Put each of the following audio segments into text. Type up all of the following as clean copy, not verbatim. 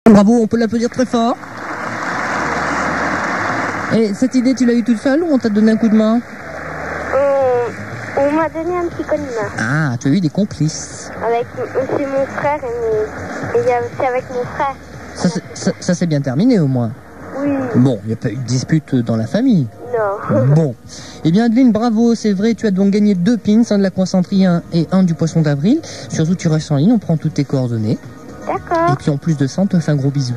Bravo, on peut l'applaudir très fort. Et cette idée, tu l'as eue toute seule ou on t'a donné un coup de main? On m'a donné un petit coup de main. Ah, tu as eu des complices. Avec aussi mon frère et il y a aussi avec mon frère. Ça s'est bien terminé au moins. Oui. Bon, il n'y a pas eu de dispute dans la famille. Non. Bon. Eh bien, Adeline, bravo, c'est vrai, tu as donc gagné 2 pins, un de la Coincenterie et un du Poisson d'Avril. Surtout, tu restes en ligne, on prend toutes tes coordonnées. D'accord. Et puis en plus de ça, on te fait un gros bisou.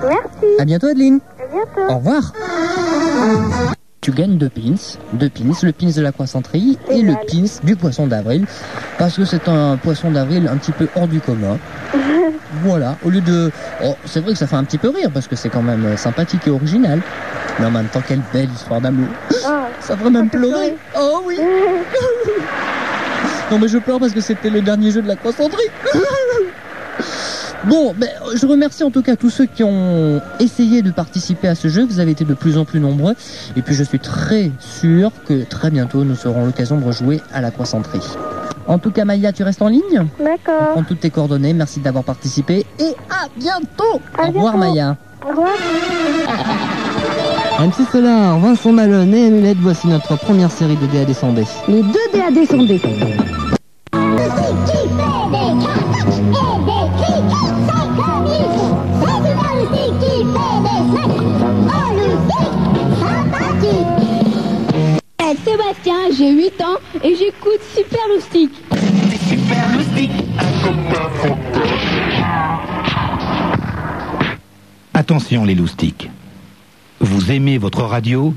Merci. À bientôt, Adeline. À bientôt. Au revoir. Tu gagnes 2 pins, le pins de la Coincenterie et le pins du Poisson d'Avril, parce que c'est un Poisson d'Avril un petit peu hors du commun. Voilà, au lieu de... Oh, c'est vrai que ça fait un petit peu rire, parce que c'est quand même sympathique et original. Mais en même temps, quelle belle histoire d'amour. Ça ferait même pleurer. Oh oui. Non mais je pleure parce que c'était le dernier jeu de la Coincenterie. Bon, ben, je remercie en tout cas tous ceux qui ont essayé de participer à ce jeu. Vous avez été de plus en plus nombreux. Et puis je suis très sûr que très bientôt nous aurons l'occasion de rejouer à la Coincenterie. En tout cas, Maya, tu restes en ligne? D'accord. On prend toutes tes coordonnées. Merci d'avoir participé. Et à bientôt. Au revoir, Maya. Au revoir. MC Solar, Vincent Malone et Amulette, voici notre première série de DAD sondés. Les 2 DAD sondés. Sébastien, j'ai 8 ans et j'écoute Super Loustic. Super Loustic, un copain. Attention les loustiques. Vous aimez votre radio?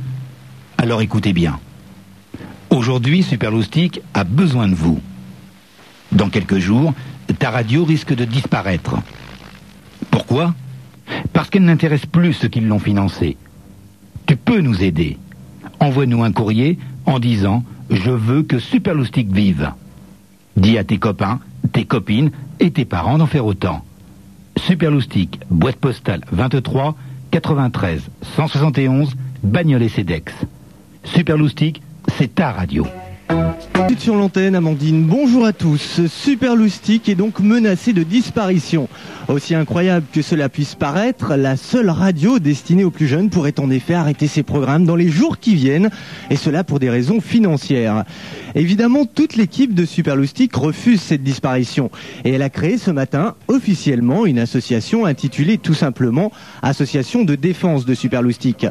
Alors écoutez bien. Aujourd'hui, Super Loustic a besoin de vous. Dans quelques jours, ta radio risque de disparaître. Pourquoi? Parce qu'elle n'intéresse plus ceux qui l'ont financée. Tu peux nous aider. Envoie-nous un courrier en disant « Je veux que Super Loustic vive ». Dis à tes copains, tes copines et tes parents d'en faire autant. Super Loustic, boîte postale 23 93 171, Bagnolet-Cedex. Super Loustic, c'est ta radio. Sur l'antenne, Amandine, bonjour à tous. Super Loustic est donc menacé de disparition. Aussi incroyable que cela puisse paraître, la seule radio destinée aux plus jeunes pourrait en effet arrêter ses programmes dans les jours qui viennent, et cela pour des raisons financières. Évidemment, toute l'équipe de Super Loustic refuse cette disparition, et elle a créé ce matin officiellement une association intitulée tout simplement Association de défense de Super Loustic.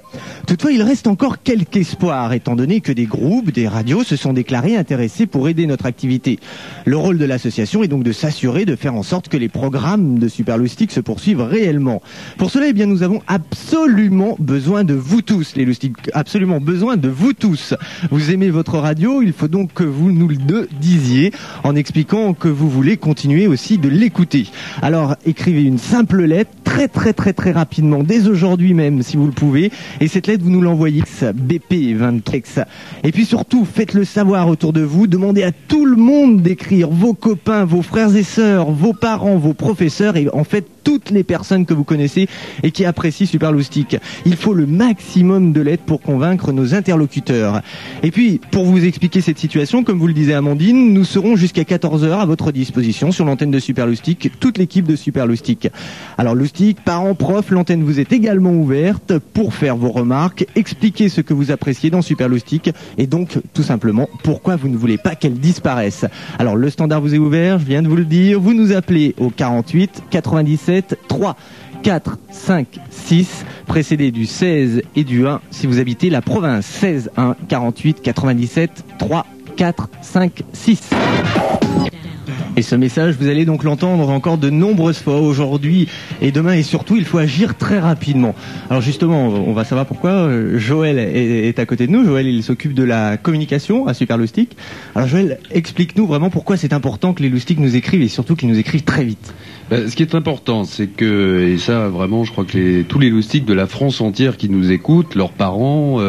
Toutefois, il reste encore quelque espoir, étant donné que des groupes, des radios se sont déclarés intéressés pour aider notre activité. Le rôle de l'association est donc de s'assurer de faire en sorte que les programmes de Super Loustic se poursuivent réellement. Pour cela, eh bien, nous avons absolument besoin de vous tous, les Loustiques, absolument besoin de vous tous. Vous aimez votre radio, il faut donc que vous nous le disiez en expliquant que vous voulez continuer aussi de l'écouter. Alors, écrivez une simple lettre très rapidement, dès aujourd'hui même, si vous le pouvez, et cette lettre, vous nous l'envoyez BP24. Et puis surtout, faites-le savoir autour de vous, demandez à tout le monde d'écrire, vos copains, vos frères et sœurs, vos parents, vos professeurs, et en fait, toutes les personnes que vous connaissez et qui apprécient Super Loustic. Il faut le maximum de lettres pour convaincre nos interlocuteurs. Et puis, pour vous expliquer cette situation, comme vous le disait Amandine, nous serons jusqu'à 14h à votre disposition sur l'antenne de Super Loustic, toute l'équipe de Super Loustic. Alors Loustic, parents, profs, l'antenne vous est également ouverte pour faire vos remarques, expliquer ce que vous appréciez dans Super Loustic et donc, tout simplement, pourquoi vous ne voulez pas qu'elle disparaisse. Alors le standard vous est ouvert, je viens de vous le dire, vous nous appelez au 48 97 3 4 5 6 précédé du 16 et du 1 si vous habitez la province. 16 1 48 97 3 4 5 6. Et ce message, vous allez donc l'entendre encore de nombreuses fois aujourd'hui et demain, et surtout, il faut agir très rapidement. Alors justement, on va savoir pourquoi. Joël est à côté de nous. Joël, il s'occupe de la communication à Super Loustic. Alors Joël, explique-nous vraiment pourquoi c'est important que les Loustiques nous écrivent et surtout qu'ils nous écrivent très vite. Ce qui est important, c'est que, et ça vraiment, je crois que tous les Loustiques de la France entière qui nous écoutent, leurs parents,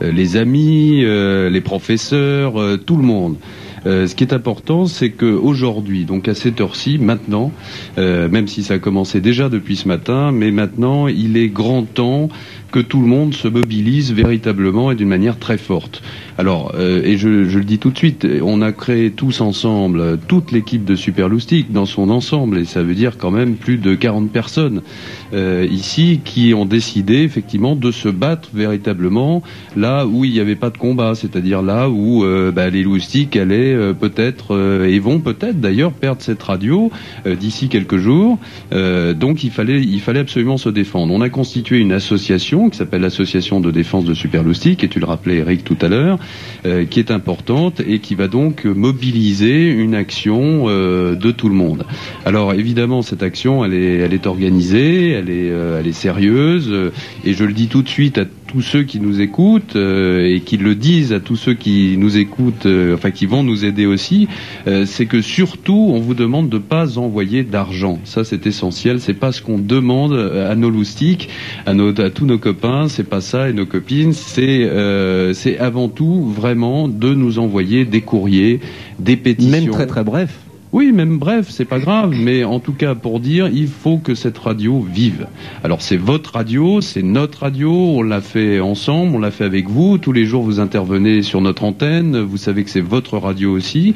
les amis, les professeurs, tout le monde, Ce qui est important, c'est qu'aujourd'hui, donc à cette heure-ci, maintenant, même si ça a commencé déjà depuis ce matin, mais maintenant, il est grand temps que tout le monde se mobilise véritablement et d'une manière très forte. Alors, et je le dis tout de suite, on a créé tous ensemble, toute l'équipe de Superloustic dans son ensemble, et ça veut dire quand même plus de 40 personnes ici qui ont décidé effectivement de se battre véritablement là où il n'y avait pas de combat, c'est-à-dire là où les loustiques allaient peut-être et vont peut-être d'ailleurs perdre cette radio d'ici quelques jours. Donc il fallait absolument se défendre. On a constitué une association qui s'appelle l'association de défense de Superloustic, et tu le rappelais Eric tout à l'heure, qui est importante et qui va donc mobiliser une action de tout le monde. Alors évidemment cette action elle est organisée, elle est sérieuse, et je le dis tout de suite à tous ceux qui nous écoutent et qui le disent à tous ceux qui nous écoutent, qui vont nous aider aussi, c'est que surtout on vous demande de pas envoyer d'argent. Ça c'est essentiel, c'est pas ce qu'on demande à nos loustiques, à tous nos copains, c'est pas ça, et nos copines, c'est avant tout vraiment de nous envoyer des courriers, des pétitions. Même très très bref. Oui, même bref, c'est pas grave, mais en tout cas pour dire, il faut que cette radio vive. Alors c'est votre radio, c'est notre radio, on l'a fait ensemble, on l'a fait avec vous, tous les jours vous intervenez sur notre antenne, vous savez que c'est votre radio aussi,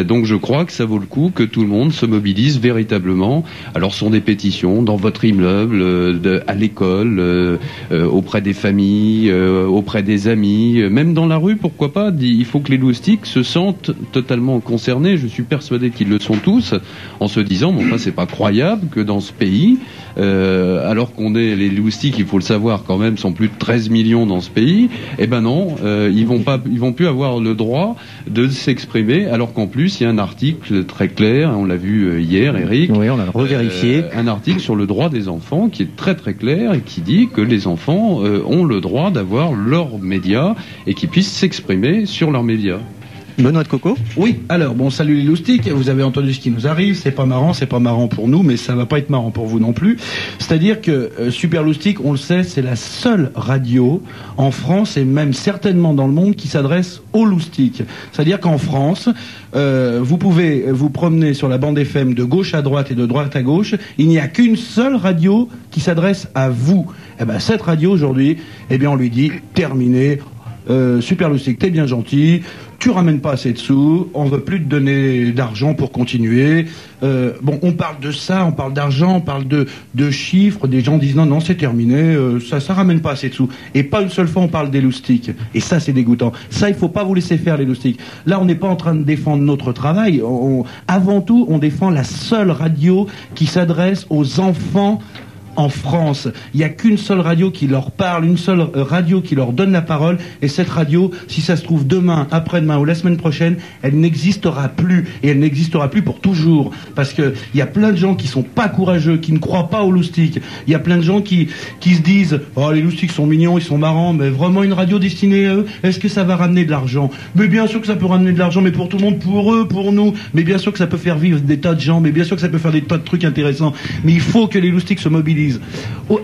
donc je crois que ça vaut le coup que tout le monde se mobilise véritablement. Alors ce sont des pétitions dans votre immeuble, à l'école, auprès des familles, auprès des amis, même dans la rue, pourquoi pas. Il faut que les loustiques se sentent totalement concernés, je suis persuadé qu'ils le sont tous, en se disant mais enfin c'est pas croyable que dans ce pays, alors qu'on est les loustiques, il faut le savoir quand même, sont plus de 13 millions dans ce pays, eh ben non, ils vont plus avoir le droit de s'exprimer, alors qu'en plus il y a un article très clair, on l'a vu hier Eric, oui, on l'a revérifié, un article sur le droit des enfants qui est très très clair et qui dit que les enfants ont le droit d'avoir leurs médias et qu'ils puissent s'exprimer sur leurs médias. Benoît de Coco. Oui, alors bon, salut les loustiques, vous avez entendu ce qui nous arrive, c'est pas marrant pour nous, mais ça va pas être marrant pour vous non plus. C'est-à-dire que Superloustic, on le sait, c'est la seule radio en France et même certainement dans le monde qui s'adresse aux loustiques. C'est-à-dire qu'en France, vous pouvez vous promener sur la bande FM de gauche à droite et de droite à gauche, il n'y a qu'une seule radio qui s'adresse à vous. Eh ben cette radio aujourd'hui, eh bien on lui dit terminé. Superloustic, t'es bien gentil, tu ramènes pas assez de sous, on veut plus te donner d'argent pour continuer. Bon, on parle de ça, on parle d'argent, on parle de chiffres, des gens disent non, c'est terminé, ça ramène pas assez de sous. Et pas une seule fois on parle des loustiques. Et ça c'est dégoûtant. Ça il faut pas vous laisser faire les loustiques. Là on n'est pas en train de défendre notre travail, avant tout on défend la seule radio qui s'adresse aux enfants en France. Il n'y a qu'une seule radio qui leur parle, une seule radio qui leur donne la parole, et cette radio, si ça se trouve demain, après-demain ou la semaine prochaine, elle n'existera plus, et elle n'existera plus pour toujours, parce que il y a plein de gens qui sont pas courageux, qui ne croient pas aux loustiques. Il y a plein de gens qui se disent oh les loustiques sont mignons, ils sont marrants, mais vraiment une radio destinée à eux, est-ce que ça va ramener de l'argent? Mais bien sûr que ça peut ramener de l'argent, mais pour tout le monde, pour eux, pour nous, mais bien sûr que ça peut faire vivre des tas de gens, mais bien sûr que ça peut faire des tas de trucs intéressants, mais il faut que les loustiques se mobilisent.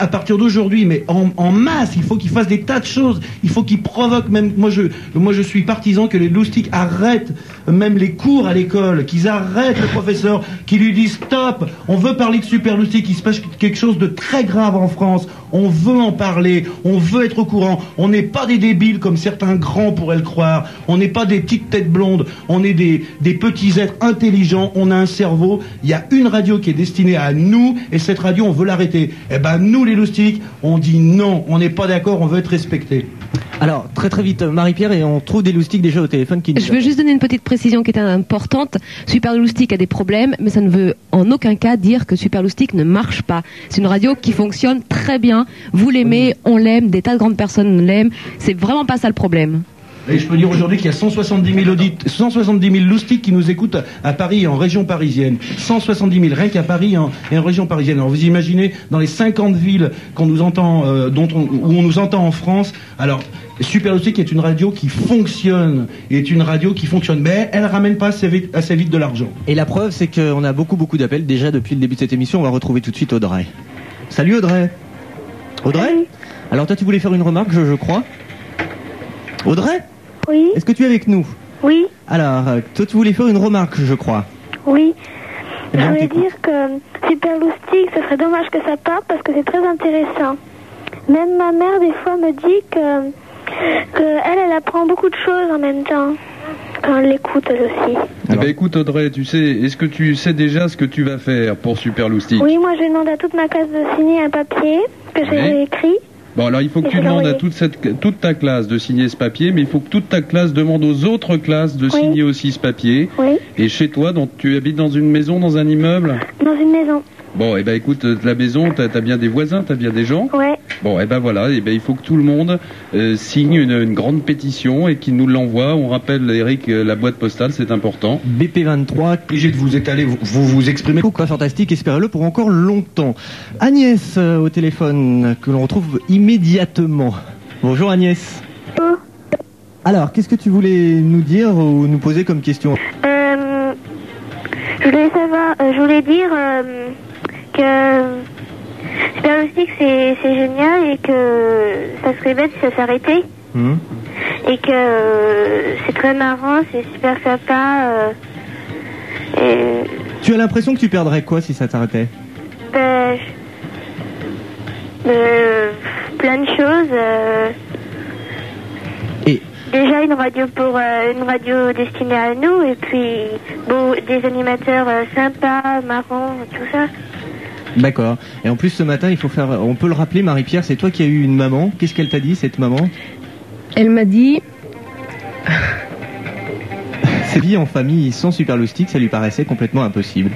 À partir d'aujourd'hui, mais en masse, il faut qu'ils fassent des tas de choses. Il faut qu'ils provoquent. Même moi, je suis partisan que les loustiques arrêtent même les cours à l'école, qu'ils arrêtent le professeur, qu'ils lui disent stop. On veut parler de Superloustic. Il se passe quelque chose de très grave en France. On veut en parler. On veut être au courant. On n'est pas des débiles comme certains grands pourraient le croire. On n'est pas des petites têtes blondes. On est des petits êtres intelligents. On a un cerveau. Il y a une radio qui est destinée à nous, et cette radio, on veut l'arrêter. Eh ben nous les loustiques, on dit non, on n'est pas d'accord, on veut être respecté. Alors, très très vite, Marie-Pierre, et on trouve des loustiques déjà au téléphone qui... Je veux juste donner une petite précision qui est importante. Superloustic a des problèmes, mais ça ne veut en aucun cas dire que Superloustic ne marche pas. C'est une radio qui fonctionne très bien. Vous l'aimez, on l'aime, des tas de grandes personnes l'aiment. C'est vraiment pas ça le problème. Et je peux dire aujourd'hui qu'il y a 170 000 loustiques qui nous écoutent à Paris et en région parisienne. 170 000, rien qu'à Paris et en région parisienne. Alors vous imaginez, dans les 50 villes qu'on nous entend, où on nous entend en France, alors Superloustic est une radio qui fonctionne, mais elle ramène pas assez vite de l'argent. Et la preuve, c'est qu'on a beaucoup d'appels déjà depuis le début de cette émission. On va retrouver tout de suite Audrey. Salut Audrey. Audrey ? Alors toi tu voulais faire une remarque, je crois. Audrey ? Oui. Est-ce que tu es avec nous ? Oui. Alors, toi tu voulais faire une remarque, je crois. Oui. Eh Je bien, on voulais t'écoute. dire que Superloustic, ce serait dommage que ça parte parce que c'est très intéressant. Même ma mère, des fois, me dit que elle apprend beaucoup de choses en même temps. Quand elle l'écoute, elle aussi. Eh ben, écoute Audrey, est-ce que tu sais déjà ce que tu vas faire pour Superloustic? Oui, moi, je demande à toute ma classe de signer un papier que j'ai écrit. Bon, alors il faut que tu demandes à toute ta classe de signer ce papier, mais il faut que toute ta classe demande aux autres classes de signer aussi ce papier. Oui. Et chez toi, donc, tu habites dans une maison, dans un immeuble? Dans une maison. Bon, eh ben écoute, la maison, t'as bien des voisins, t'as bien des gens? Ouais. Bon, eh ben voilà, eh ben il faut que tout le monde signe une grande pétition et qu'il nous l'envoie. On rappelle, Eric, la boîte postale, c'est important. BP23. Obligé de vous étaler, vous exprimer. Quoi fantastique, espérez-le pour encore longtemps. Agnès au téléphone, que l'on retrouve immédiatement. Bonjour Agnès. Alors, qu'est-ce que tu voulais nous dire ou nous poser comme question? Je voulais dire que Superloustic c'est génial et que ça serait bête si ça s'arrêtait. Et que c'est très marrant, c'est super sympa. Tu as l'impression que tu perdrais quoi si ça t'arrêtait? Plein de choses. Déjà une radio destinée à nous et puis des animateurs sympas, marrants, tout ça. D'accord. Et en plus ce matin, on peut le rappeler, Marie-Pierre, c'est toi qui as eu une maman. Qu'est-ce qu'elle t'a dit, cette maman? Elle m'a dit... Sa vie en famille sans Superloustic, ça lui paraissait complètement impossible.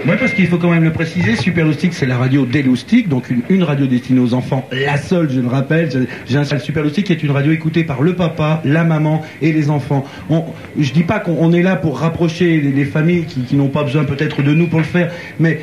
Ouais, parce qu'il faut quand même le préciser, Superloustic, c'est la radio des loustiques, donc une radio destinée aux enfants, la seule, je le rappelle. J'installe Superloustic, qui est une radio écoutée par le papa, la maman et les enfants. Je dis pas qu'on est là pour rapprocher les familles qui n'ont pas besoin peut-être de nous pour le faire, mais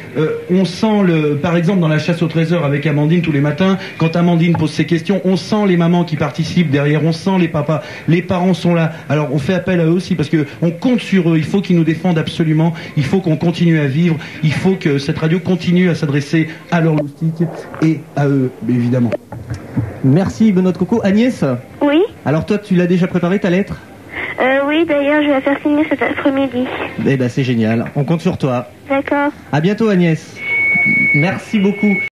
on sent par exemple dans la chasse au trésor avec Amandine tous les matins, quand Amandine pose ses questions, on sent les mamans qui participent derrière, on sent les papas, les parents sont là. Alors on fait appel à eux aussi parce que on compte sur eux, il faut qu'ils nous défendent absolument, il faut qu'on continue à vivre. Il faut que cette radio continue à s'adresser à leurs loustiques et à eux, évidemment. Merci, Benoît de Coco. Agnès? Oui. Alors toi, tu l'as déjà préparé ta lettre? Oui, d'ailleurs, je vais la faire signer cet après-midi. Eh ben, c'est génial. On compte sur toi. D'accord. À bientôt, Agnès. Merci beaucoup.